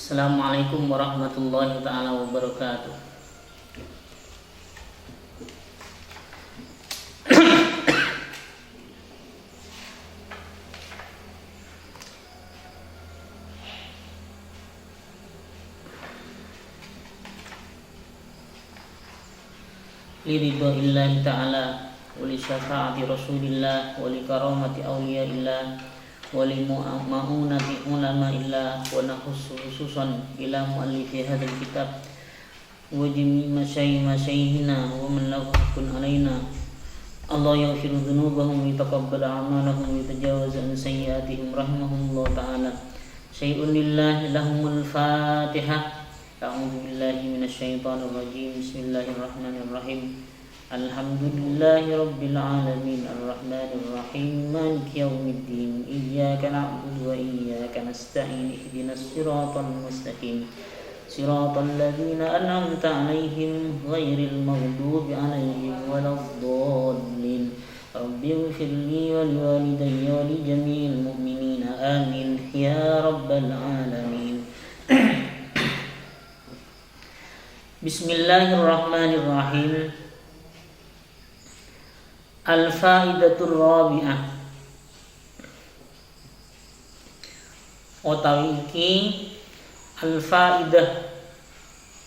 Assalamualaikum warahmatullahi taala wabarakatuh. Liridha'illahi ta'ala wa li syafa'ati rasulillah wa li karamati awliyaillah wa li ma'unati ulama'illah wa nakhussu khususan ila mu'allifi hadzal kitab wa jami' masyayikhina wa man lahu haqqun alaina. Allah yaghfiru dzunubahum wa yataqabbal a'malahum wa yatajawaz an sayyi'atihim rahimahumullah ta'ala. Syai'un lillahi lahumul Fatihah. A'udzu billahi minasyaitonir rajim. Bismillahirrahmanirrahim. Alhamdulillahi rabbil alamin arrahmanir rahim maliki yaumiddin. Iyyaka na'budu wa iyyaka nasta'in. Ihdinas siratal mustaqim. Siratal ladzina an'amta 'alaihim ghairil maghdubi 'alaihim waladdallin. Rabbighfirli wa liwalidayya wa li jami'il mu'minina amin ya rabbal alamin. Bismillahirrahmanirrahim. Al-faidatur rabi'ah. Utawi iki al-faidah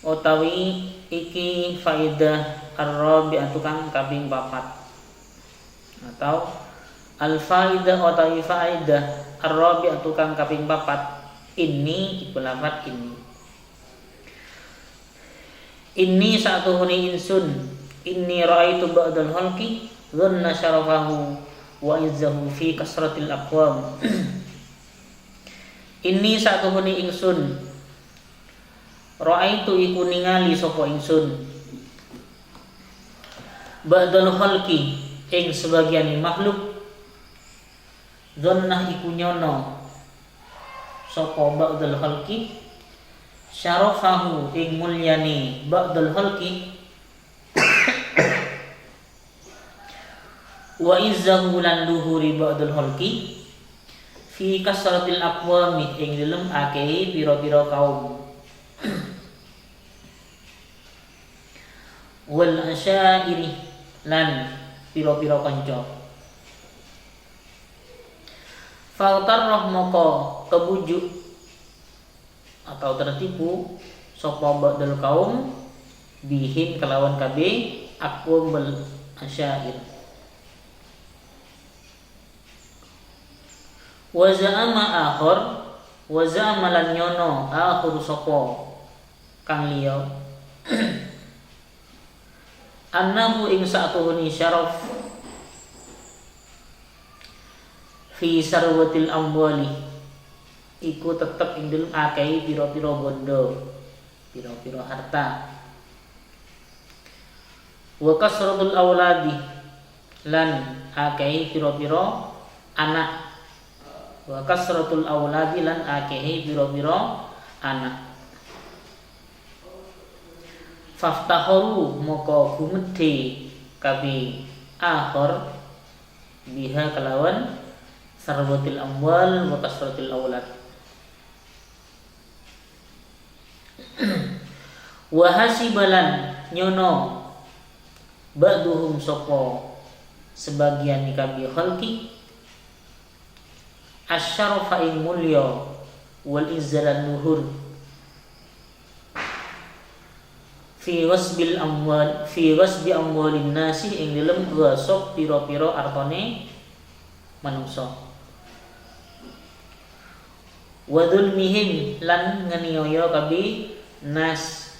utawi iki faidah ar-rabi'ah tukang kaping 4 atau al-faidah utawi faidah ar-rabi'ah tukang kaping 4 ini iku lafaz Inni sa'atuhuni insun inni ra'aitu ba'dal khalqi dhanna syarafahu wa izzahu fi kasratil aqwam. Inni sa'atuhuni insun ra'aitu iku ningali sapa insun ba'dal khalqi ing sebagian makhluk dhanna iku nyono sapa ba'dal khalqi syarafahu ing mulyani ba'dal khalqi wa izzahu lan luhuri ba'dal khalqi fi kasratil aqwami ing dalem akeh pira-pira kaum wal asyairi lan pira-pira kanca fautarrah moko kebujuk atau tertipu sapa ba'dal kaum bihim kelawan kabeh aqwam bal asyair wa za'ama akhir wa za'ama lan nyono akhir sapa kang liya annahu ing sa'atuhuni syaraf fi sarwatil amwali iku tetep ing dalem akeh pira-pira bondo, pira-pira harta. Wa kasratul auladi lan akeh pira-pira anak. Wa kasratul auladi lan akeh pira-pira anak. Faftahu moko gumedhe kabeh akhir biha kelawan sarwatil amwal wa kasratul aulad. Wa hasibalan nyono ba'duhum sapa sebagian kabeh khalqi asyarafa ing mulya wal izzalan luhur fi ghasbil amwal fi ghasbi amwalin nasi ing dalem ghasab pira-pira artane manungsa wa dzulmihim lan nganiaya kabeh nas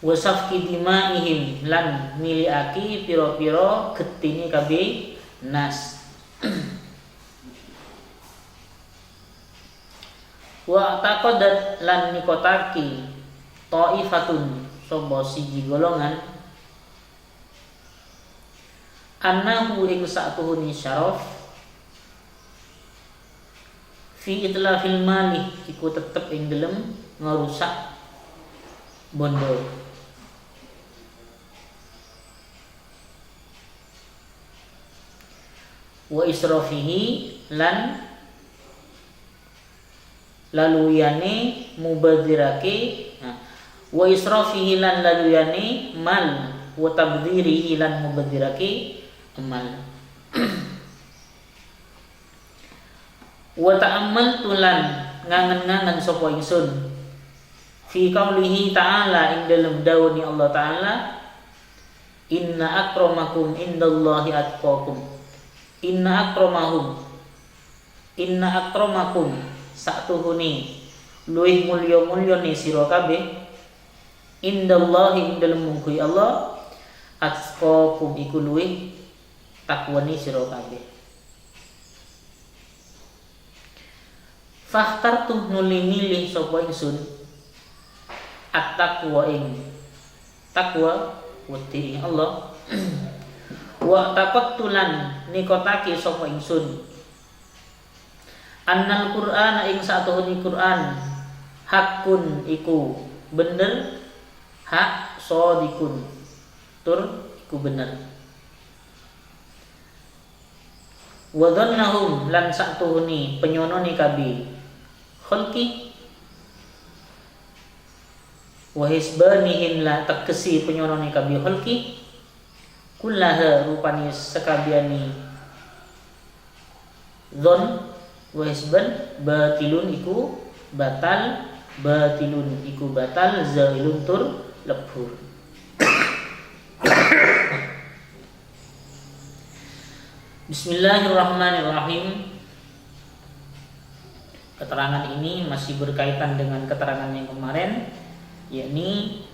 wasafki dimaihim lan miliaki piro-piro getine kabeh nas wa taqadat lan nikotaki taifatun sapa siji golongan annahu ing sa'tuhuni syaraf fi itlafil mali iku tetep ing dalem ngerusak bondo wa israfihi lan laluyane mubadzirake, wa israfihi lan laluyane mal, wa tabdzirihi lan mubadzirake mal. Wa ta'ammaltu lan ngangen-ngangen sapa ingsun fi qaulihi ta'ala ing dalem dawuhni Allah Ta'ala, inna akramakum indallahi atqakum. Inna akramakum satuhune luwih mulya-mulyane sira kabeh indallahi ing dalem mungguh Allah atqakum iku luwih takwane sira kabeh. Fakhtartu nuli milih sapa ingsun at-taqwa ing takwa wedi Allah wa taqattulan nikotake sapa ingsun annal Qur'ana ing satuhune Qur'an hakun iku bener, hak sodikun tur iku bener. Wa dhannahum lan satuhune penyonone kabeh khalqi wa hisbanihim la takesi penyonone kabeh khalqi kullaha rupani sekabiani dhon wa hisban batilun iku batal, batilun iku batal, zailun tur lebur. Bismillahirrahmanirrahim. Keterangan ini masih berkaitan dengan keterangan yang kemarin, yakni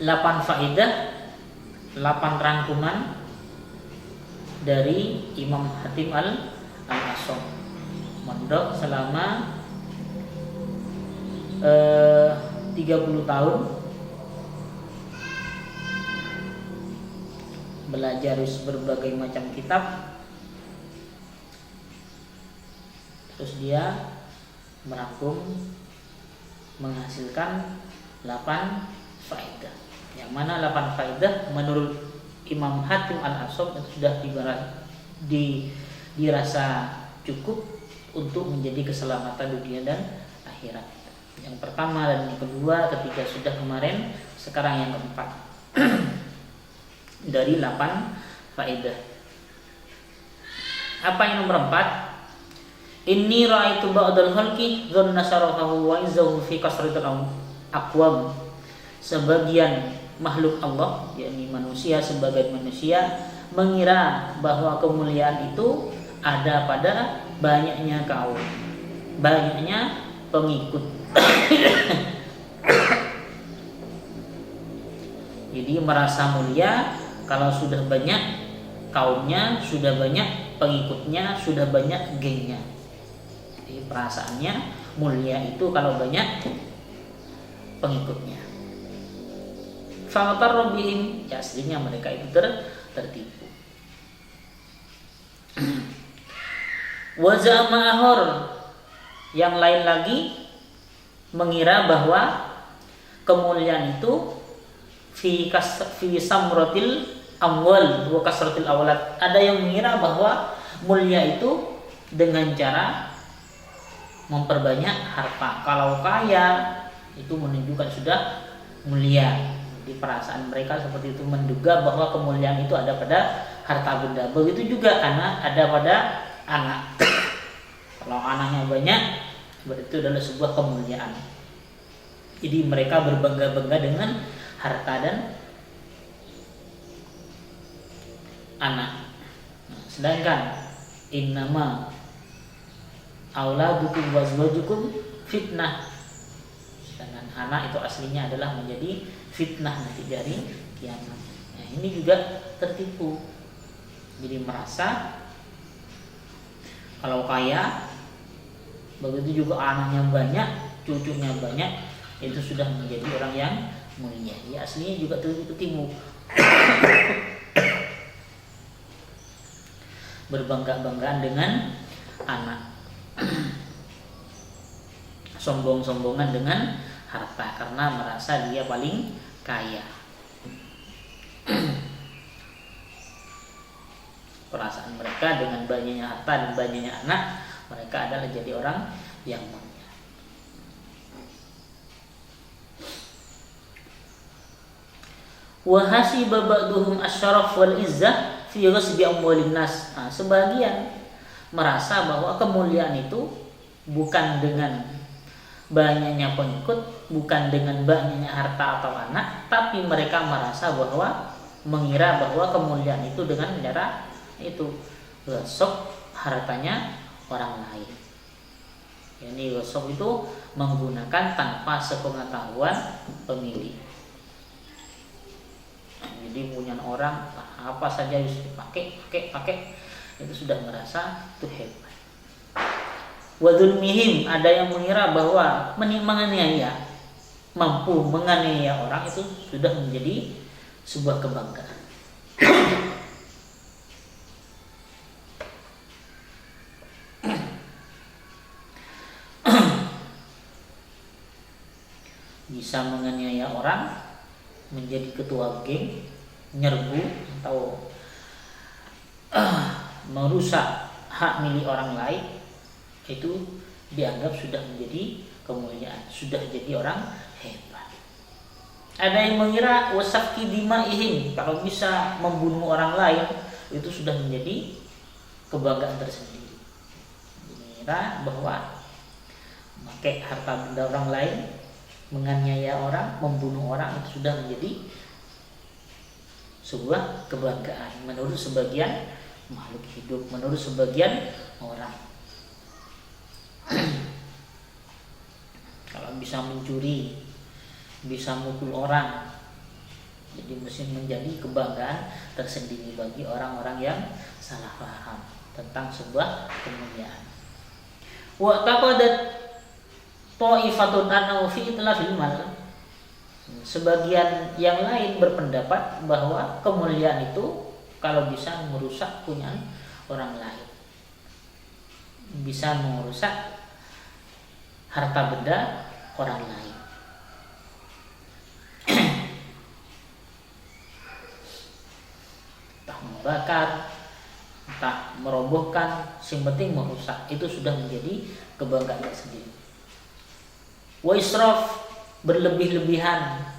8 faedah, 8 rangkuman dari Imam Hatim Al-Asham mondok selama 30 tahun belajar berbagai macam kitab. Terus dia merangkum menghasilkan 8 faedah. Yang mana 8 faedah menurut Imam Hatim Al-Asham itu sudah dirasa cukup untuk menjadi keselamatan dunia dan akhirat. Yang pertama dan yang kedua, ketiga sudah kemarin, sekarang yang keempat dari 8 faedah. Apa yang nomor 4? Inni ra'aitu ba'dal khalqi dhanna syarafahu wa izzahu fi kasratil aqwam. Sebagian makhluk Allah, yakni manusia, sebagai manusia mengira bahwa kemuliaan itu ada pada banyaknya kaum, banyaknya pengikut. Jadi merasa mulia kalau sudah banyak kaumnya, sudah banyak pengikutnya, sudah banyak gengnya. Jadi perasaannya mulia itu kalau banyak pengikutnya. Fawatar robihim, ya aslinya mereka itu tertipu. Wazama ahor, yang lain lagi mengira bahwa kemuliaan itu fi samratil amwal wa kasratil awlad. Ada yang mengira bahwa mulia itu dengan cara memperbanyak harta. Kalau kaya itu menunjukkan sudah mulia. Di perasaan mereka seperti itu, menduga bahwa kemuliaan itu ada pada harta benda. Begitu juga anak ada pada anak. Kalau anaknya banyak, berarti itu adalah sebuah kemuliaan. Jadi mereka berbangga-bangga dengan harta dan anak. Sedangkan innama auladukum wazwajukum fitnah. Sedangkan anak itu aslinya adalah menjadi fitnah nanti dari kiamat. Nah, ini juga tertipu. Jadi merasa kalau kaya, begitu juga anaknya banyak, cucunya banyak, itu sudah menjadi orang yang mulia. Ya aslinya juga tertipu. Berbangga-banggaan dengan anak. Sombong-sombongan dengan harta karena merasa dia paling kaya. Perasaan kebesaran mereka dengan banyaknya harta dan banyaknya anak, mereka adalah jadi orang yang mulia. Wa hasiba ba'duhum asy-syaraf wal izzah fi ghasbi amwalin nas. Sebagian merasa bahwa kemuliaan itu bukan dengan banyaknya pengikut, bukan dengan banyaknya harta atau anak, tapi mereka mengira bahwa kemuliaan itu dengan cara itu gosok hartanya orang lain. Yani gosok itu menggunakan tanpa sepengetahuan pemilik. Jadi punya orang apa saja harus dipakai, itu sudah merasa itu hebat. Wa dzulmihim, ada yang mengira bahwa menganiaya, mampu menganiaya orang itu sudah menjadi sebuah kebanggaan. Bisa menganiaya orang, menjadi ketua geng, nyerbu atau merusak hak milik orang lain, itu dianggap sudah menjadi kemuliaan, sudah jadi orang hebat. Ada yang mengira wasafki dimaihim, kalau bisa membunuh orang lain itu sudah menjadi kebanggaan tersendiri. Mengira bahwa memakai harta benda orang lain, menganiaya orang, membunuh orang itu sudah menjadi sebuah kebanggaan menurut sebagian makhluk hidup, menurut sebagian orang. Kalau bisa mencuri, bisa mukul orang, jadi mesti menjadi kebanggaan tersendiri bagi orang-orang yang salah paham tentang sebuah kemuliaan. Wa taqadat ta'ifatun annahu fi itlafil mal. Sebagian yang lain berpendapat bahwa kemuliaan itu kalau bisa merusak punya orang lain, bisa merusak harta benda orang lain. Entah membakar, entah merobohkan, yang penting merusak, itu sudah menjadi kebanggaan tersendiri. Wa israf, berlebih-lebihan,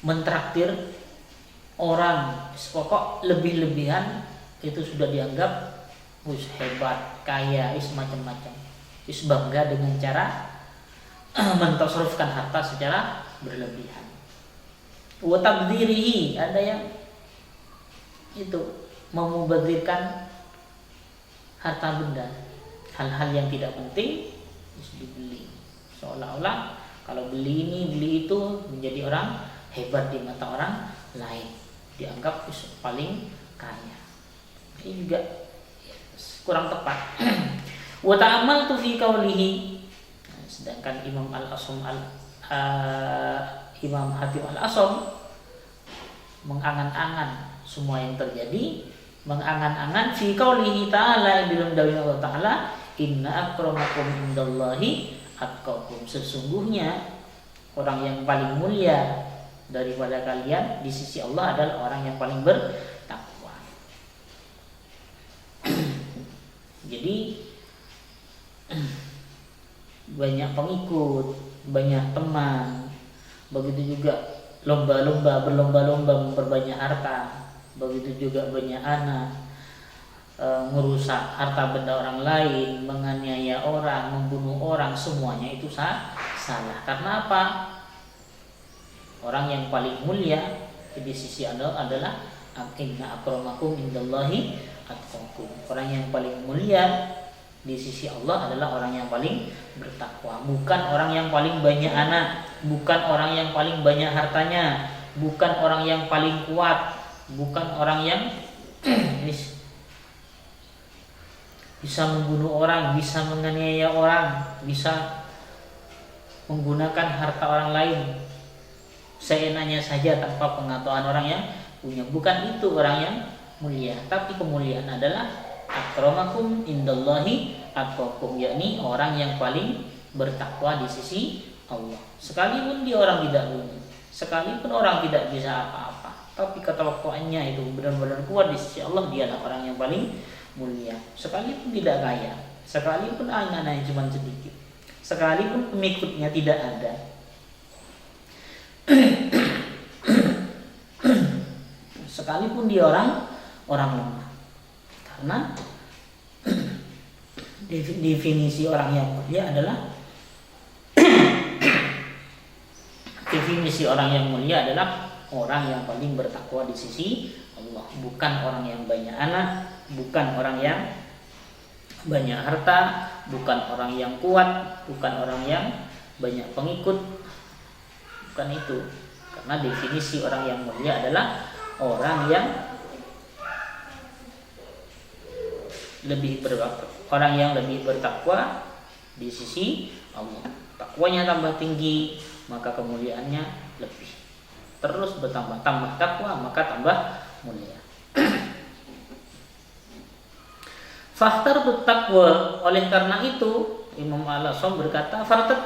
mentraktir orang, pokok lebih-lebihan itu sudah dianggap hebat, kaya, macam-macam. Bangga dengan cara mentasarrufkan harta secara berlebihan. Wa tabdzirihi, ada yang itu memubadzirkan harta benda, hal-hal yang tidak penting dibeli, seolah-olah kalau beli ini beli itu menjadi orang hebat di mata orang lain, dianggap paling kaya. Ini juga kurang tepat. Wa ta'ammaltu fi qawlihi, sedangkan Imam Al-Asam Imam Hatim Al-Asam mengangan-angan semua yang terjadi, mengangan-angan fi qaulihi ta'ala, dalam dawuh Allah Ta'ala, inna akramakum indallahi atqakum, sesungguhnya orang yang paling mulia daripada kalian di sisi Allah adalah orang yang paling bertakwa. Jadi banyak pengikut, banyak teman, begitu juga berlomba-lomba memperbanyak harta, begitu juga banyak anak, merusak harta benda orang lain, menganiaya orang, membunuh orang, semuanya itu salah. Karena apa? Orang yang paling mulia di sisi Allah adalah inna akramakum indallahi atqakum. Orang yang paling mulia di sisi Allah adalah orang yang paling bertakwa, bukan orang yang paling banyak anak, bukan orang yang paling banyak hartanya, bukan orang yang paling kuat, bukan orang yang bisa membunuh orang, bisa menganiaya orang, bisa menggunakan harta orang lain seenaknya saja tanpa pengetahuan orang yang punya. Bukan itu orang yang mulia, tapi kemuliaan adalah akramakum indallahi atqakum, yakni orang yang paling bertakwa di sisi Allah. Sekalipun dia orang tidak punya, Sekalipun orang tidak bisa apa-apa, tapi ketawakkuannya itu benar-benar kuat di sisi Allah, dialah orang yang paling mulia. Sekalipun tidak kaya, sekalipun anak-anaknya cuma sedikit, sekalipun pengikutnya tidak ada, sekalipun dia orang lemah. Karena definisi orang yang mulia adalah orang yang paling bertakwa di sisi Allah, bukan orang yang banyak anak, bukan orang yang banyak harta, bukan orang yang kuat, bukan orang yang banyak pengikut, bukan itu. Karena definisi orang yang mulia adalah orang yang lebih bertakwa di sisi Allah. Takwanya tambah tinggi, maka kemuliaannya lebih. Terus bertambah, tambah takwa maka tambah mulia. Fahtar takwa, oleh karena itu Imam Al-Asam berkata, fahtar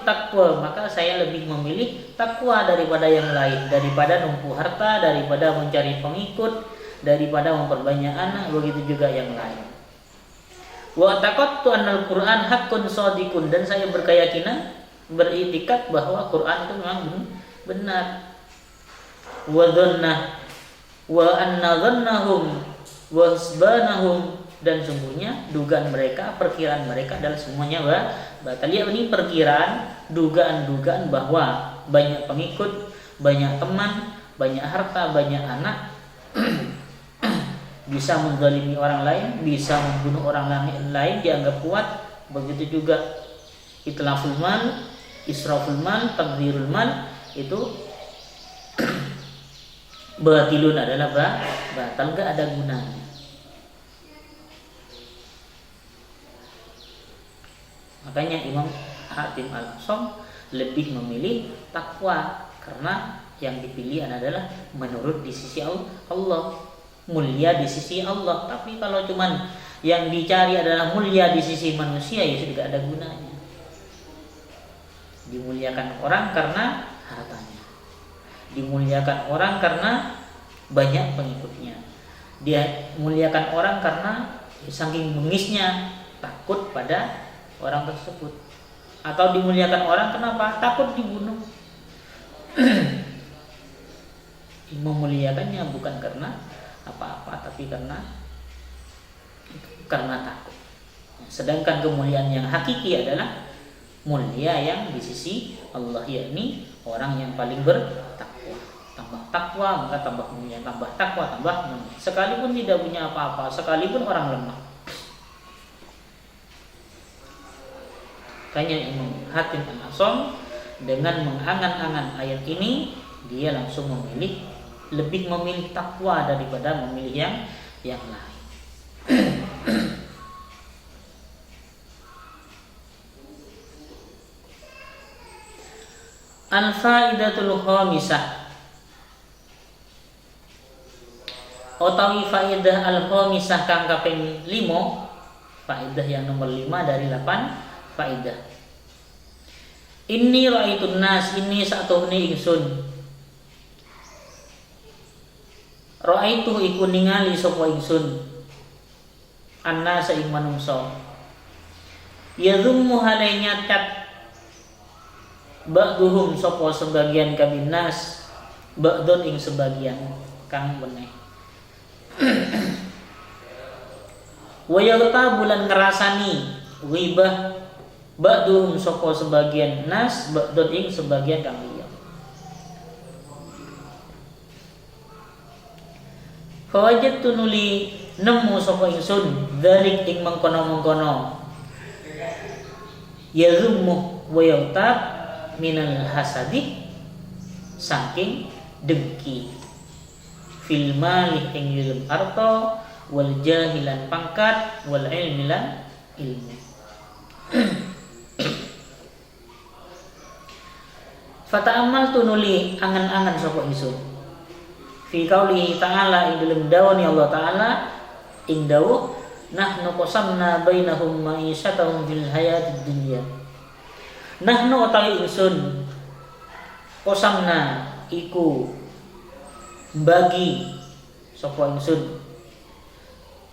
takwa, maka saya lebih memilih takwa daripada yang lain, daripada numpuk harta, daripada mencari pengikut, daripada memperbanyak anak, begitu juga yang lain. Wa taqattu annal Qur'an haqqun shadiqun, dan saya berkeyakinan, beriktikad bahwa Quran itu memang benar. Wa dhanna wa anna dhannahum wa hasbanahum, dan sungguhnya dugaan mereka, perkiraan mereka adalah semuanya batal. Ini perkiraan, dugaan-dugaan bahwa banyak pengikut, banyak teman, banyak harta, banyak anak bisa menzalimi orang lain, bisa membunuh orang lain dianggap kuat. Begitu juga itlaful mal, israful mal, tabdzirul mal, itu batilun, adalah batal, gak ada gunanya. Makanya Imam Hatim Al-Asam lebih memilih takwa, karena yang dipilih adalah menurut di sisi Allah, mulia di sisi Allah. Tapi kalau cuman yang dicari adalah mulia di sisi manusia, ya sudah tidak ada gunanya. Dimuliakan orang karena hartanya, dimuliakan orang karena banyak pengikutnya, dia muliakan orang karena saking bengisnya takut pada orang tersebut, atau dimuliakan orang kenapa? Takut dibunuh. Memuliakannya bukan karena apa-apa, tapi karena takut. Sedangkan kemuliaan yang hakiki adalah mulia yang di sisi Allah, yakni orang yang paling bertakwa. Tambah takwa maka tambah mulia, tambah takwa tambah mulia. Sekalipun tidak punya apa-apa, sekalipun orang lemah. Makanya Imam Hatim Al-Asam dengan mengangan-angan ayat ini, dia langsung lebih memilih takwa daripada memilih yang lain. Al-faidatul khamisah, utawi faidah al-khamisah kang kaping 5, faidah yang nomor 5 dari 8 faidah. Inni ra'aitun nas, ini satuhne ingsun. Ra'aitu iku ningali sapa ingsun annas ing manungsa. Yazummu hale nyacat ba'duhum sapa sebagian kabinas, ba'dun ing sebagian kang beneh. Wa yagta bulan ngerasani ghibah ba'duhum sapa sebagian nas, ba'dun ing sebagian kang liya. Fawajadtu nuli nemu sapa ingsun dzalik ing mengkono-mengkono. Yazummu wa yagta minal hasadi, saking dengki, fil mali ing ilm arta, wal jahilan pangkat, wal ilmi lan ilmu. Fata'amal tunuli angan-angan sapa ingsun fi qauli ta'ala, ing dalem dawuh Allah Ta'ala, ing dawuh nahnu qasamna bainahum ma'isyatahum fil hayatid dunya. Nahnu utawi ingsun Qasamna iku bagi sapa ingsun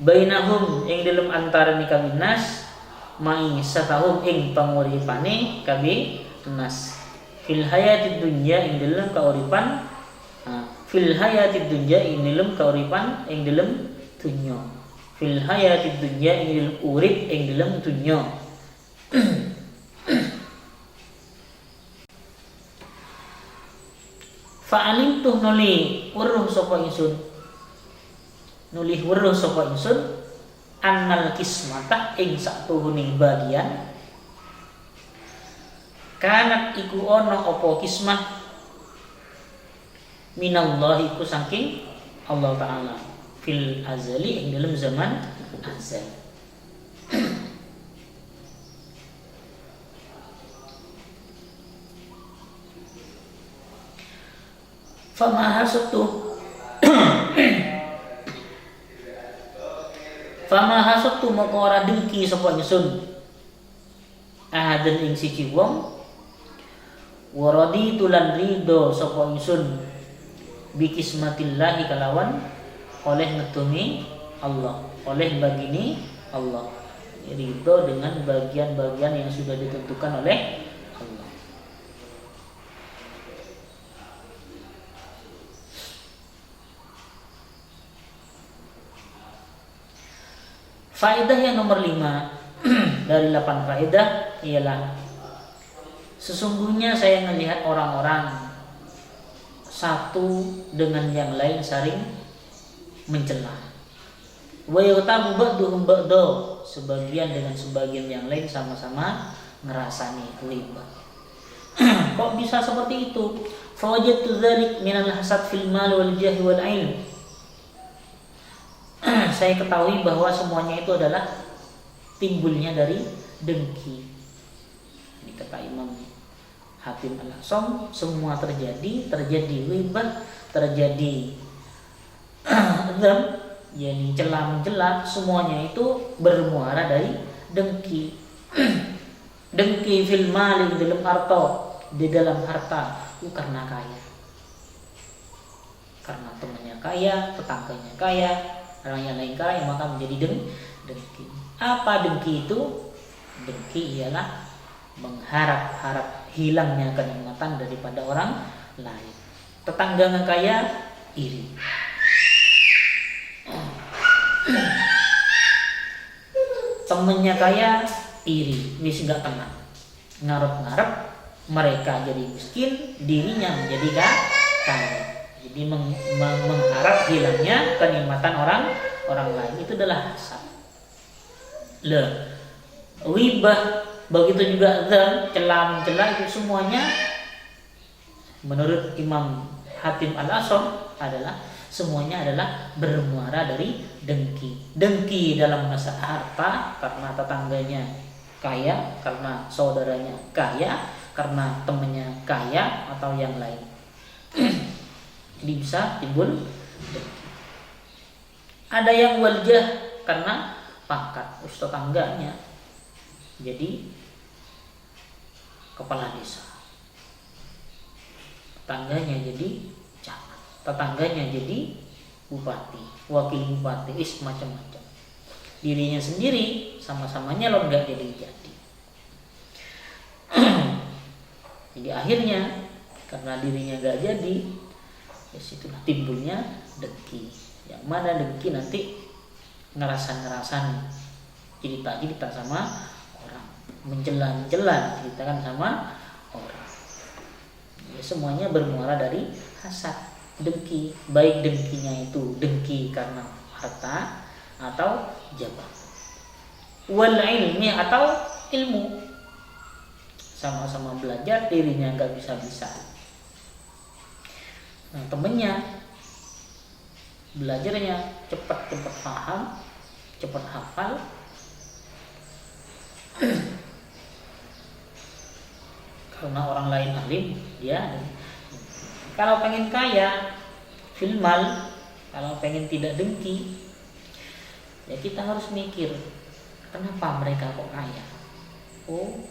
bainahum ing dalem antarané kabeh nas mai satahum ing panguripane kabeh nas fil hayatid dunya ing dalem kauripan fil hayatid dunya ing dalem kauripan ing dalem dunya fil hayatid dunya ing dalem urip ing dalem dunya fa'alim tuh nuli weruh sapa ingsun annal kismatah ing satuhuning bagian kanat iku ana apa kismah minallah iku saking Allah Ta'ala fil azali ing dalam zaman azal. Fama hasatu maka ora dengki sapa ingsun ahadan ing siji wong waradi tulan ridho sapa ingsun bi kismatillahi kalawan oleh ngedungi Allah, oleh bagini Allah, ridho dengan bagian-bagian yang sudah ditentukan oleh Allah. Faedah yang nomor 5 dari 8 faedah ialah sesungguhnya saya melihat orang-orang satu dengan yang lain saling mencela. Wa yatabu ba'duhum ba'da, sebagian dengan sebagian yang lain sama-sama ngerasani ghibah. Kok bisa seperti itu? Fa wajadtu dzalik minal hasad fil mal wal jahi wal ilm. Saya ketahui bahwa semuanya itu adalah timbulnya dari dengki. Ini kata Imam Hatim Al-Asam, semua terjadi ghibah, terjadi dzam, yakni celah-celah, semuanya itu bermuara dari dengki. Dengki fil mali di dalam harta, karena kaya. Karena temannya kaya, tetangganya kaya, orang yang lain kaya, maka menjadi dengki. Apa dengki itu? Dengki ialah mengharap-harap hilangnya kenikmatan daripada orang lain. Tetangganya kaya, iri. Temennya kaya, iri. Wis gak tenang. Ngarep-ngarep mereka jadi miskin, dirinya menjadi kaya. Jadi mengharap hilangnya kenikmatan orang lain, itu adalah hasad. Ghibah begitu juga celah-celah itu semuanya menurut Imam Hatim Al-Asam semuanya adalah bermuara dari dengki. Dengki dalam masalah harta karena tetangganya kaya, karena saudaranya kaya, karena temannya kaya atau yang lain. Jadi bisa timbul dengki. Ada yang waljah karena pangkat tetangganya jadi kepala desa, tetangganya jadi camat, tetangganya jadi bupati, wakil bupati, macam-macam. Dirinya sendiri sama-sama nyalon gak jadi. Jadi akhirnya karena dirinya gak jadi, ya situlah timbulnya dengki. Yang mana dengki nanti ngerasan cerita sama orang, menjelan ceritakan sama orang. Ya, semuanya bermuara dari hasad, dengki. Baik dengkinya itu dengki karena harta atau jabatan, wal ilmi atau ilmu. Sama-sama belajar, dirinya nggak bisa. Nah, temennya belajarnya cepat paham, cepat hafal. Karena orang lain alim, dia kalau pengen kaya, filmal, kalau pengen tidak dengki, ya kita harus mikir kenapa mereka kok kaya. Oh,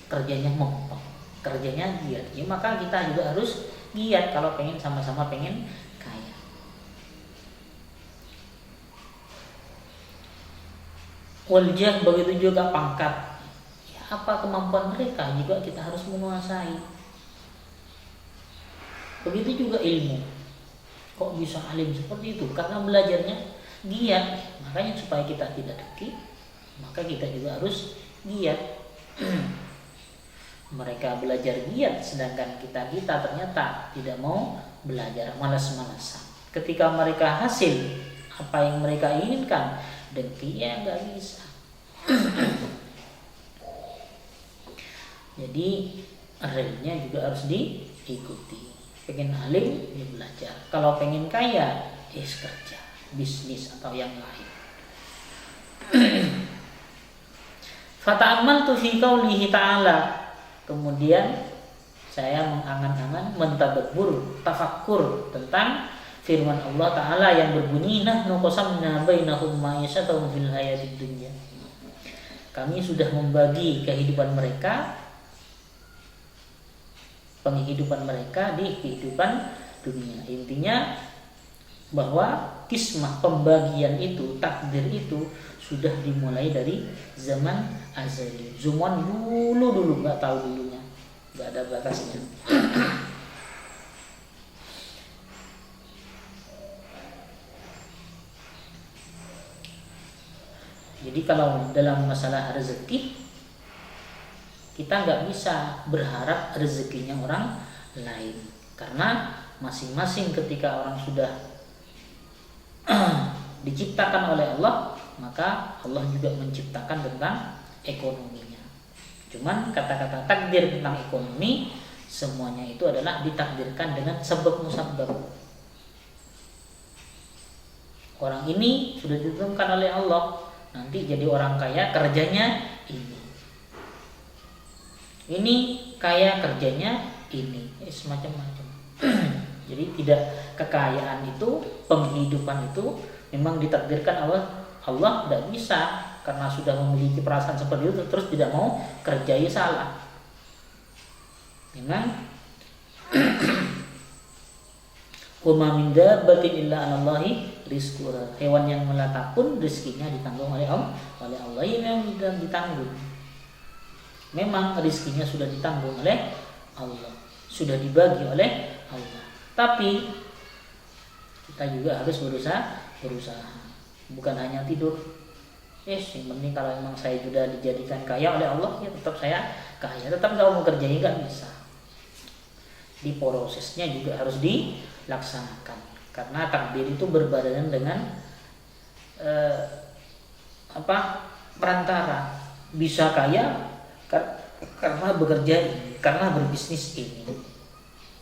kerjanya montong, kerjanya giat. Ya, maka kita juga harus giat kalau pengen sama-sama pengen kaya. Waljah, begitu juga pangkat. Ya, apa kemampuan mereka juga kita harus menguasai. Begitu juga ilmu. Kok bisa alim seperti itu? Karena belajarnya giat. Makanya supaya kita tidak dengki, maka kita juga harus giat. Mereka belajar giat, sedangkan kita ternyata tidak mau belajar, malas-malasan. Ketika mereka hasil apa yang mereka inginkan, dengki ya nggak bisa. Jadi realnya juga harus diikuti. Pengen alim, ya belajar. Kalau pengen kaya, kerja, bisnis atau yang lain. Fata'ammaltu fi qaulihi ta'ala. Kemudian saya mengangan-angan, mentadabbur, tafakkur tentang firman Allah Ta'ala yang berbunyi, nahnu qasamna bainahum ma'isyatahum fil hayatid dunya. Kami sudah membagi kehidupan mereka, penghidupan mereka di kehidupan dunia. Intinya bahwa kismah pembagian itu, takdir itu sudah dimulai dari zaman azali. Zaman dulu nggak tahu dulunya, nggak ada batasnya. Jadi kalau dalam masalah rezeki, kita nggak bisa berharap rezekinya orang lain, karena masing-masing ketika orang sudah diciptakan oleh Allah, maka Allah juga menciptakan tentang ekonominya. Cuman kata-kata takdir tentang ekonomi, semuanya itu adalah ditakdirkan dengan sebab musabab. Orang ini sudah ditentukan oleh Allah, nanti jadi orang kaya kerjanya ini. Ini kaya kerjanya ini, semacam-macam. Jadi tidak, kekayaan itu, penghidupan itu memang ditakdirkan Allah tidak bisa, karena sudah memiliki perasaan seperti itu terus tidak mau kerjai salah. Memang wa ma min dabbatin illa 'alallahi rizquha. Hewan yang melata pun rezekinya ditanggung oleh Allah. Yang ditanggung. Memang rezekinya sudah ditanggung oleh Allah, sudah dibagi oleh Allah. Tapi kita juga harus berusaha. Bukan hanya tidur. Yang penting kalau memang saya sudah dijadikan kaya oleh Allah, ya tetap saya kaya. Tetap nggak mau kerjanya, nggak bisa. Di prosesnya juga harus dilaksanakan. Karena takdir itu berbarengan dengan perantara. Bisa kaya karena bekerja ini, karena berbisnis ini,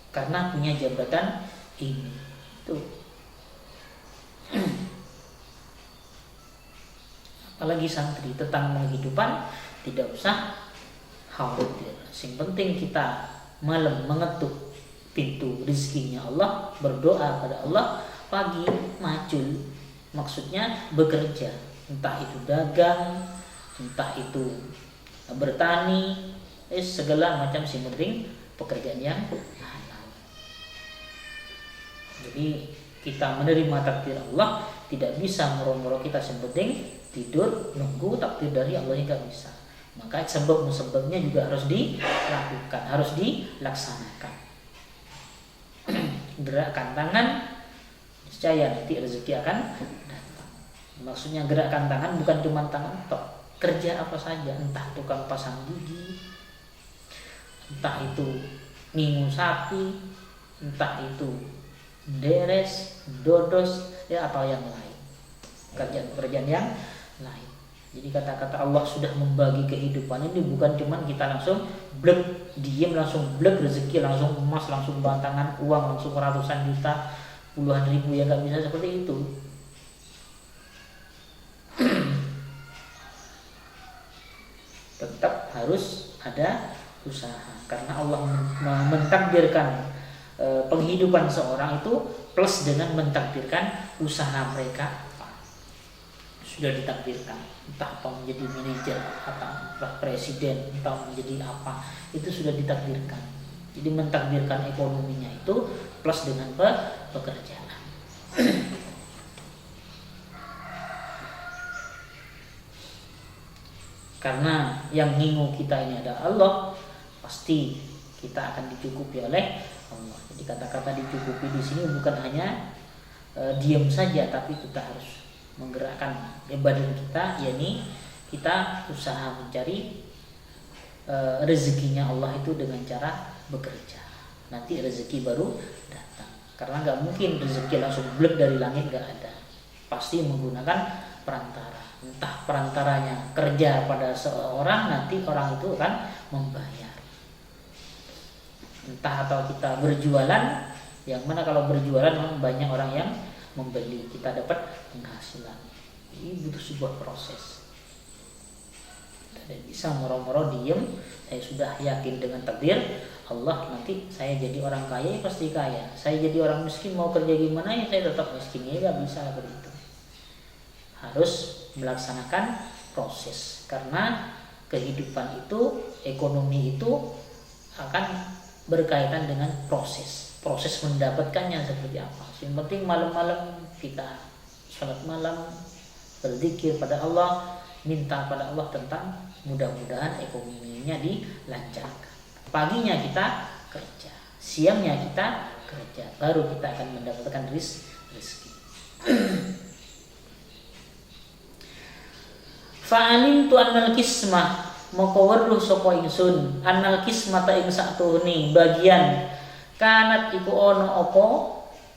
karena punya jabatan ini. Tuh. Apalagi santri tentang penghidupan tidak usah khawatir. Yang penting kita malam mengetuk pintu rezekinya Allah, berdoa pada Allah, pagi macul, maksudnya bekerja, entah itu dagang, entah itu bertani, segala macam, yang penting pekerjaan yang halal. Jadi kita menerima takdir Allah, tidak bisa moro-moro kita, yang penting tidur nunggu takdir dari Allah, yang nggak bisa. Maka sebab-sebabnya juga harus dilakukan, harus dilaksanakan. Gerakkan tangan, niscaya nanti rezeki akan datang. Maksudnya gerakkan tangan bukan cuma tangan tok. Kerja apa saja, entah tukang pasang gigi, entah itu ngingu sapi, entah itu deres, dodos, ya atau yang lain, pekerjaan yang lain. Jadi kata-kata Allah sudah membagi kehidupan ini bukan cuma kita langsung blek, diem langsung blek rezeki, langsung emas, langsung bantangan uang, langsung ratusan juta, puluhan ribu, ya nggak bisa seperti itu. Tetap harus ada usaha, karena Allah mentakdirkan penghidupan seorang itu plus dengan mentakdirkan usaha mereka. sudah ditakdirkan, entah atau menjadi manajer atau presiden, entah menjadi apa, itu sudah ditakdirkan. Jadi mentakdirkan ekonominya itu plus dengan pekerjaan. Karena yang ngingu kita ini adalah Allah, pasti kita akan dicukupi oleh Allah. Jadi kata-kata dicukupi di sini bukan hanya diam saja, tapi kita harus menggerakkan badan kita, yakni kita usaha mencari rezekinya Allah itu dengan cara bekerja. Nanti rezeki baru datang. Karena nggak mungkin rezeki langsung blek dari langit, nggak ada. Pasti menggunakan perantara. Entah perantaranya kerja pada seorang, nanti orang itu akan membayar. Entah atau kita berjualan, yang mana kalau berjualan memang banyak orang yang membeli, kita dapat penghasilan. Ini butuh sebuah proses. Tidak bisa moro-moro diem. Saya sudah yakin dengan takdir Allah, nanti saya jadi orang kaya ya pasti kaya. Saya jadi orang miskin, mau kerja gimana ya saya tetap miskin. Ya nggak bisa begitu. Harus melaksanakan proses, karena kehidupan itu, ekonomi itu akan berkaitan dengan proses mendapatkannya seperti apa. Yang penting malam-malam kita sholat malam, berzikir pada Allah, minta pada Allah tentang mudah-mudahan ekonominya dilancarkan. Paginya kita kerja, siangnya kita kerja, baru kita akan mendapatkan rezeki. Fa'alim tu annal kismah, moko weruh sapa ingsun annal kismah ta ing sakturune bagian kanat iku ono apa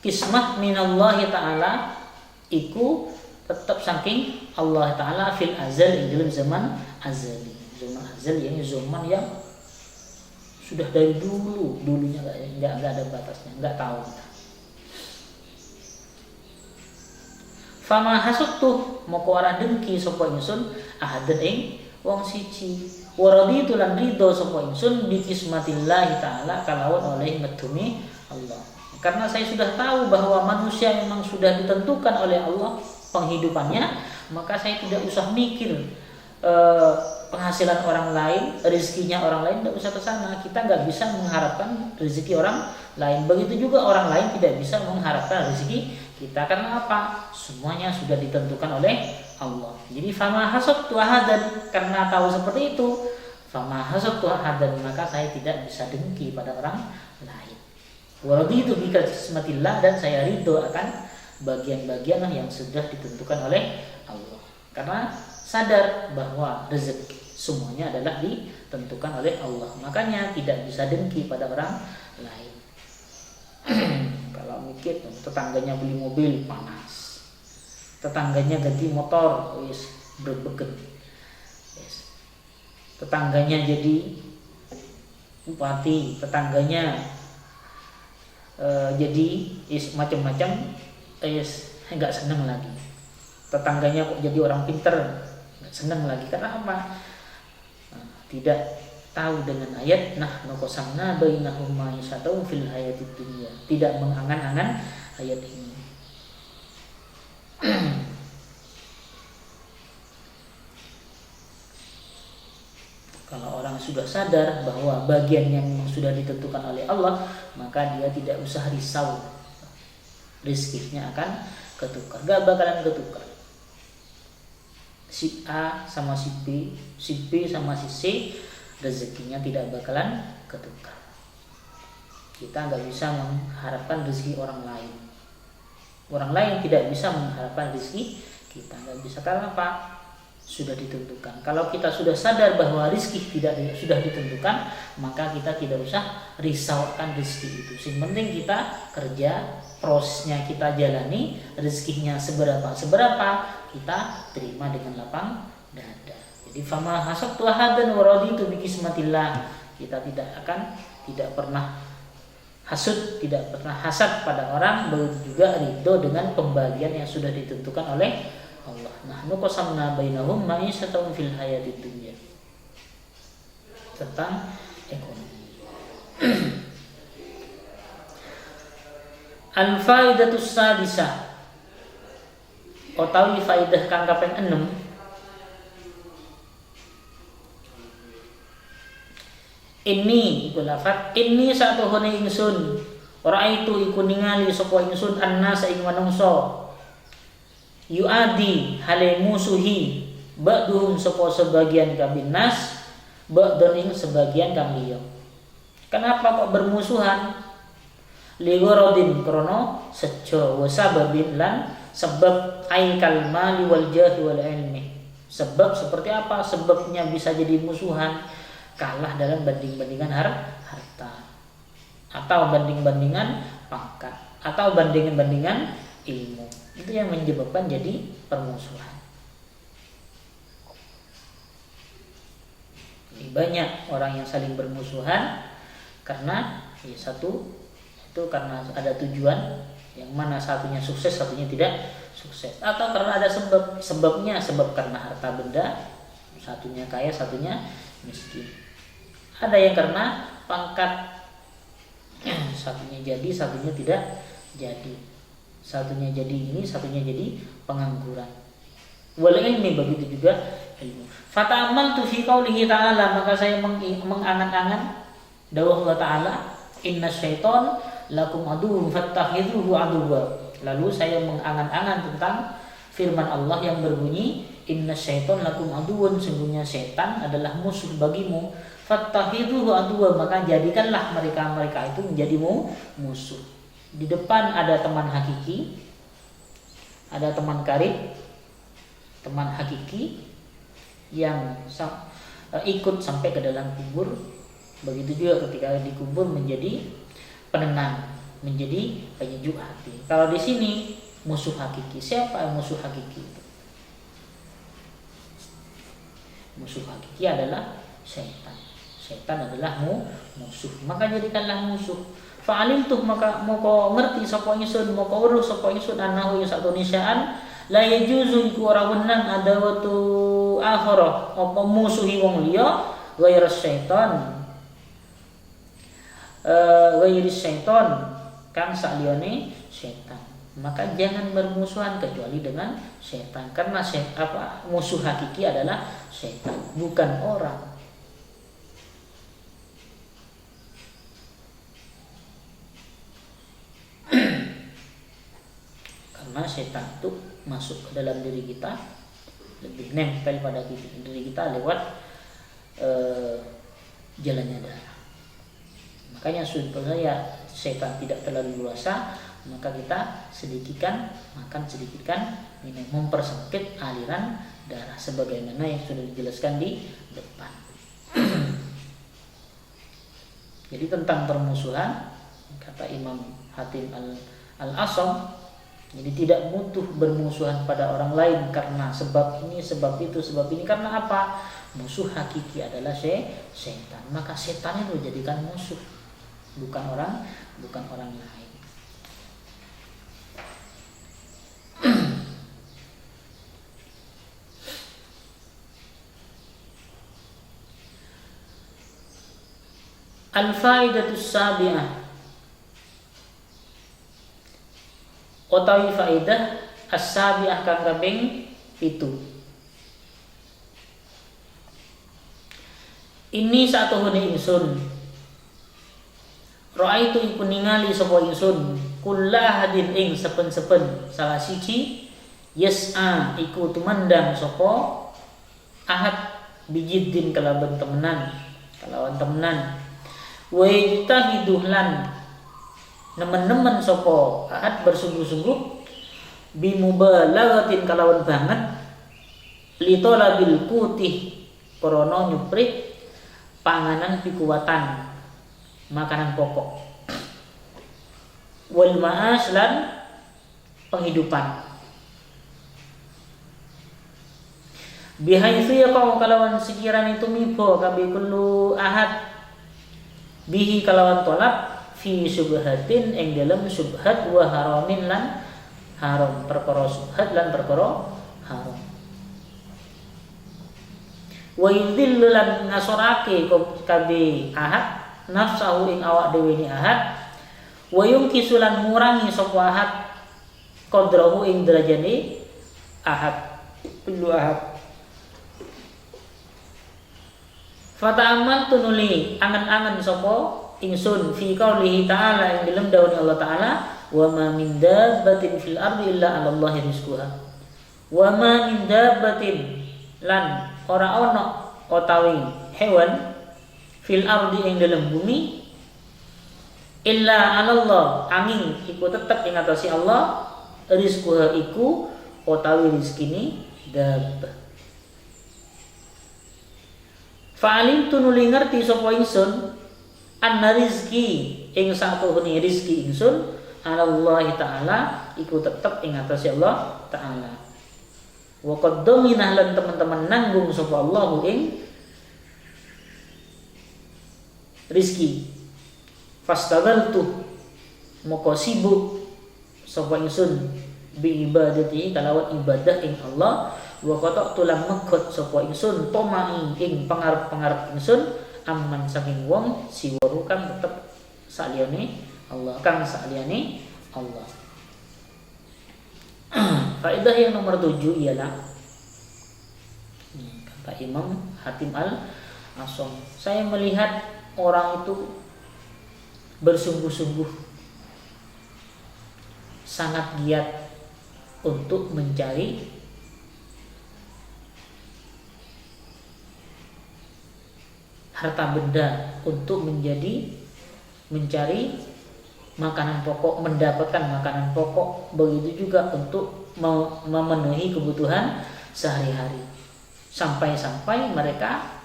kismah minallahi taala iku tetap saking Allah taala fil azal, ing dalam zaman azali. Zaman azal yakni zaman yang sudah dari dulunya enggak ada batasnya, enggak tahu. Fama hasuttu moko ora dengki sapa ingsun ahadan ing wong siji, waraditu lan ridho sapa ingsun bi kismatillah taala kalawan oleh ngedumi Allah. Karena saya sudah tahu bahwa manusia memang sudah ditentukan oleh Allah penghidupannya, maka saya tidak usah mikir penghasilan orang lain, rezekinya orang lain, tidak usah ke sana. Kita nggak bisa mengharapkan rezeki orang lain. Begitu juga orang lain tidak bisa mengharapkan rezeki kita. Karena apa? Semuanya sudah ditentukan oleh Allah. Jadi fama hasabtu ahadan, karena tahu seperti itu, fama hasabtu ahadan, maka saya tidak bisa dengki pada orang lain. Waraditu bi kismatillah, dan saya ridho akan bagian-bagian yang sudah ditentukan oleh Allah. Karena sadar bahwa rezeki semuanya adalah ditentukan oleh Allah, makanya tidak bisa dengki pada orang lain. Kalau mikir tetangganya beli mobil panas, tetangganya ganti motor wis berbeken, tetangganya jadi bupati, tetangganya jadi macam-macam, nggak seneng lagi. Tetangganya kok jadi orang pinter, nggak seneng lagi. Karena apa? Tidak tahu dengan ayat nahnu qasamna bainahum ma'ishatahum fil hayatid dunya, tidak mengangan-angan ayat ini. Kalau orang sudah sadar bahwa bagian yang sudah ditentukan oleh Allah, maka dia tidak usah risau, rezekinya akan ketukar, gak bakalan ketukar. Si A sama si B sama si C, rezekinya tidak bakalan ketukar. Kita nggak bisa mengharapkan rezeki orang lain. Orang lain tidak bisa mengharapkan rezeki kita, nggak bisa. Karena apa? Sudah ditentukan. Kalau kita sudah sadar bahwa rezeki sudah ditentukan, maka kita tidak usah risaukan rezeki itu. Yang penting kita kerja, prosesnya kita jalani, rezekinya seberapa kita terima dengan lapang dada. Jadi fama hasabtu ahadan wa raditu bi kismatillah. Kita tidak pernah hasud, tidak pernah hasad pada orang, begitu juga ridho dengan pembagian yang sudah ditentukan oleh Allah. Nahnu qasamna bainahum ma'ishatahum fil hayatid dunya. Tentang ekonomi. Al-faidatus sadisah. utawi faidah kang kaping 6 ini iku lafat ini satuhune ingsun ora itu iku ningali sapa ingsun annasa ing manungsa yuadi hale musuhi ba'duhum sapa sebagian kabinas ba'dun ing sebagian kang liya. Kenapa kok bermusuhan? Ligorodin krono sejo wasababin lan sebab aikal mali wal jahi wal ilmi. Sebab seperti apa? Sebabnya bisa jadi musuhan, kalah dalam banding-bandingan harta atau banding-bandingan pangkat atau banding-bandingan ilmu. Itu yang menyebabkan jadi permusuhan. Lebih banyak orang yang saling bermusuhan karena satu itu karena ada tujuan yang mana satunya sukses satunya tidak sukses, atau karena ada sebabnya karena harta benda, satunya kaya satunya miskin. Ada yang karena pangkat, satunya jadi satunya tidak jadi, satunya jadi ini satunya jadi pengangguran. Wal ilmi, begitu juga ilmu. Fata'amaltu fi qaulihi ta'ala, maka saya mengangan-angan dawuh Allah Ta'ala, inna syaiton lakum aduwwun fattakhidhuhu aduwwa. Lalu saya mengangan-angan tentang firman Allah yang berbunyi inna syaiton lakum aduwwun, sungguhnya setan adalah musuh bagimu, fattakhidhuhu aduwwa, maka jadikanlah mereka itu menjadi musuh. Di depan ada teman hakiki, ada teman karib, teman hakiki yang ikut sampai ke dalam kubur. Begitu juga ketika dikubur menjadi penenang, menjadi penyejuk hati. Kalau di sini musuh hakiki, siapa yang musuh hakiki? Musuh hakiki adalah setan. Setan adalah musuh. Maka jadikanlah musuh. Fa'alim tuh maka moko ngerti sapa ingsun, moko weruh sapa ingsun anahu yang satu nisaan la yajuzu iku ora wenang ada watu akhirah apa musuhi wong liya ghairu syaitan. Ghairu syaitan kang saliyane setan. Maka jangan bermusuhan kecuali dengan setan, karena musuh hakiki adalah setan, bukan orang. Karena setan itu masuk ke dalam diri kita, lebih nempel pada diri kita lewat jalannya darah. Makanya supaya setan tidak terlalu luasa, maka kita sedikitkan makan, sedikitkan minum, mempersempit aliran darah sebagaimana yang sudah dijelaskan di depan. Jadi tentang permusuhan, kata Imam Hatim Al-Asam, jadi tidak butuh bermusuhan pada orang lain karena sebab ini, sebab itu, sebab ini. Karena apa? Musuh hakiki adalah setan. Maka setan itu jadikan musuh, bukan orang lain. Al-faidatus sabi'ah, utawi faidah as-sabi'ah kang kaping 7. Ini satuhune ingsun ra'aitu iku ningali sapa ingsun kullahadin ing sepen-sepen salah siji yas'a iku tumandang sapa ahad bijiddin kalawan temenan wa yajtahidu lan nemen-nemen sapa ahad bersungguh-sungguh bimubalaghatin kalawan banget litolabil putih krana nyuprit panganan pikuwatan makanan pokok wal ma'as lan penghidupan bihaitsu yaqau kalawan sekiranya itu mibo kabeh kullu ahad bihi kalawan tolak fi subhatin ing dalam subhat wa haramin lan haram, perkara subhat lan perkara haram. Wa yudhillu lan ngasorake kabeh ahad nafsahu ing awak dhewe ni ahad wa yungkisu lan ngurangi sapa ahad qadrahu ing derajane ahad, kullu ahad. Fata'amal tunuli angan-angan sapa ingsun fi qaulihi ta'ala ing dalem dawuh Allah taala wa ma min dabbatin fil ardi illa 'ala Allahi rizquha. Wa ma min dabbatin lan ora ana utawi hewan fil ardi ing dalem bumi illa 'ala Allah angin iku tetep ing atase Allah rizquha iku utawi rezekine dabbah. Fa'alim tunuli ngerti sapa ingsun anna rizki ing satuhune rizki ingsun Allah taala iku tetep ing atase Allah taala. Wa qad dominah lan teman-teman nanggung sapa Allah ing rizki. Fastadaltu moko sibuk sapa ingsun bi ibadati kalawat ibadah ing Allah. Wa qatak tulang megot sapa ingsun tomai ing pangarep-pangarep ingsun amman saking wong siwaru kang tetep saliyane Allah, kang saliyane Allah. Faedah yang nomor 7 ialah kata Imam Hatim Al-Asham, saya melihat orang itu bersungguh-sungguh sangat giat untuk mencari harta benda untuk mencari makanan pokok, mendapatkan makanan pokok, begitu juga untuk memenuhi kebutuhan sehari-hari. Sampai-sampai mereka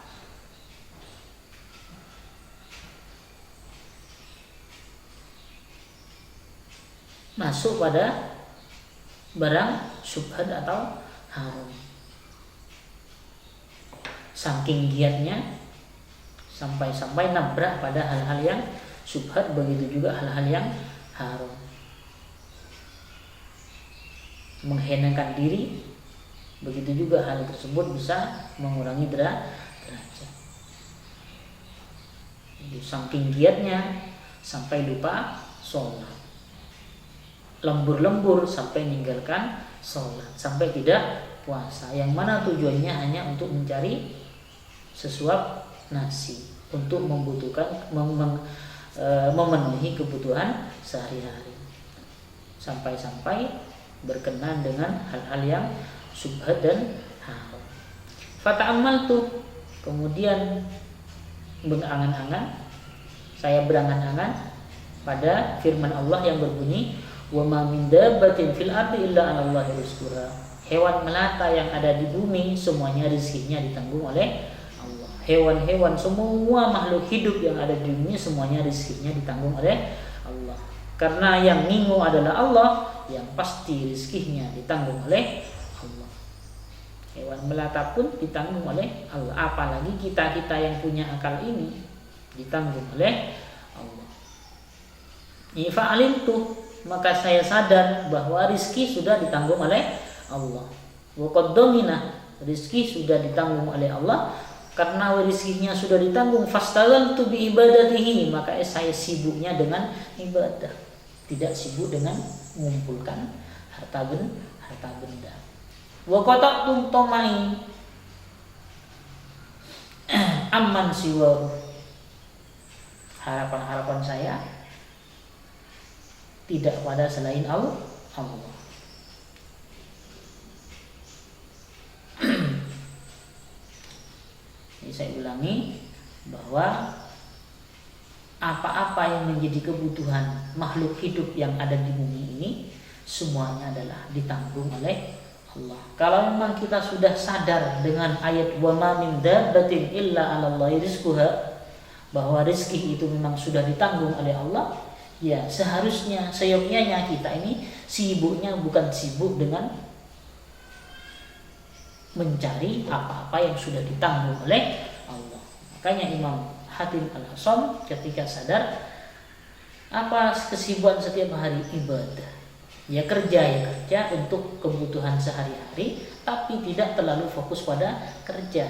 masuk pada barang syubhat atau haram. Saking giatnya sampai-sampai nabrak pada hal-hal yang syubhat, begitu juga hal-hal yang haram. Menghenakan diri, begitu juga hal tersebut bisa mengurangi derajat. Jadi saking giatnya sampai lupa sholat, lembur-lembur sampai meninggalkan sholat, sampai tidak puasa, yang mana tujuannya hanya untuk mencari sesuap nasi, untuk memenuhi kebutuhan sehari-hari, sampai-sampai berkenan dengan hal-hal yang syubhat dan haram. Fata'ammaltu, kemudian saya berangan-angan pada firman Allah yang berbunyi wa ma min dabbatin fil ardi illa 'ala Allahi rizquha. Hewan melata yang ada di bumi semuanya rezekinya ditanggung oleh Allah. Hewan-hewan, semua makhluk hidup yang ada di bumi semuanya rezekinya ditanggung oleh Allah. Karena yang ngingu adalah Allah, yang pasti rezekinya ditanggung oleh Allah. Hewan melata pun ditanggung oleh Allah. Apalagi kita-kita yang punya akal ini ditanggung oleh Allah. Fa'alimtu, maka saya sadar bahwa rizki sudah ditanggung oleh Allah. Wa qad domina, rizki sudah ditanggung oleh Allah. Karena rizkinya sudah ditanggung, fastalantu bi ibadatihi, maka saya sibuknya dengan ibadah, tidak sibuk dengan mengumpulkan harta benda. Wa qata'tum tomai amman siwa, harapan-harapan saya tidak pada selain Allah. Ini saya ulangi bahwa apa-apa yang menjadi kebutuhan makhluk hidup yang ada di bumi ini semuanya adalah ditanggung oleh Allah. Kalau memang kita sudah sadar dengan ayat wa ma min dabbatin illa 'ala Allahi rizquha, bahwa rezeki itu memang sudah ditanggung oleh Allah, ya seharusnya seyogyanya kita ini sibuknya bukan sibuk dengan mencari apa-apa yang sudah ditanggung oleh Allah. Makanya Imam Hatim Al-Asham ketika sadar, apa kesibukan setiap hari? Ibadah. Ya kerja untuk kebutuhan sehari-hari, tapi tidak terlalu fokus pada kerja.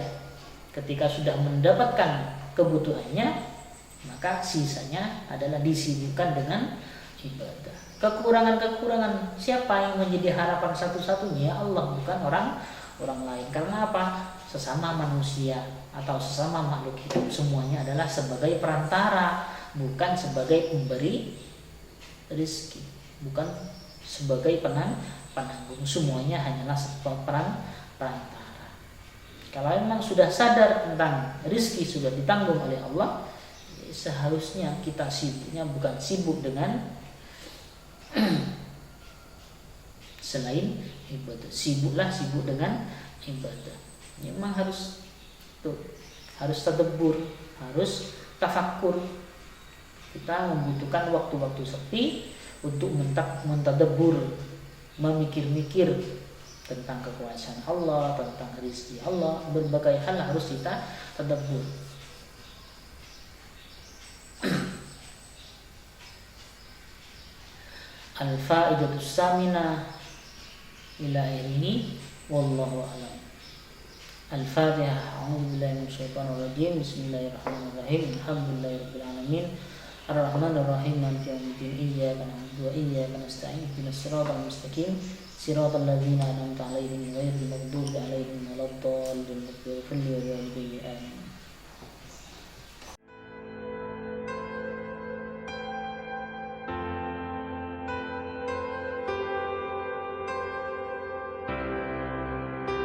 Ketika sudah mendapatkan kebutuhannya, maka sisanya adalah disibukkan dengan ibadah. kekurangan-kekurangan siapa yang menjadi harapan satu-satunya? Allah, bukan orang lain. Karena apa? Sesama manusia atau sesama makhluk hidup semuanya adalah sebagai perantara, bukan sebagai pemberi rezeki, bukan sebagai penanggung. Semuanya hanyalah perantara. Kalau memang sudah sadar tentang rezeki sudah ditanggung oleh Allah, seharusnya kita sibuknya bukan sibuk dengan selain ibadah. Sibuk dengan ibadah. Memang harus tadabbur, harus tafakkur. Kita membutuhkan waktu-waktu sepi untuk mentadabbur, memikir-mikir tentang kekuasaan Allah, tentang rezeki Allah, berbagai hal harus kita tadabbur. Al-faidatus samina ila ini wallahu a'lam. Al-Fatihah. A'udzubillahi minasyaitonir rajim. Bismillahirrahmanirrahim. Alhamdulillahirabbil alamin. Ar-Rahmanir Rahim. Maliki yaumiddin. Iyyaka na'budu wa iyyaka nasta'in. Ihdinas siratal mustaqim. Siratal ladzina an'amta 'alaihim ghairil maghdubi 'alaihim waladdallin.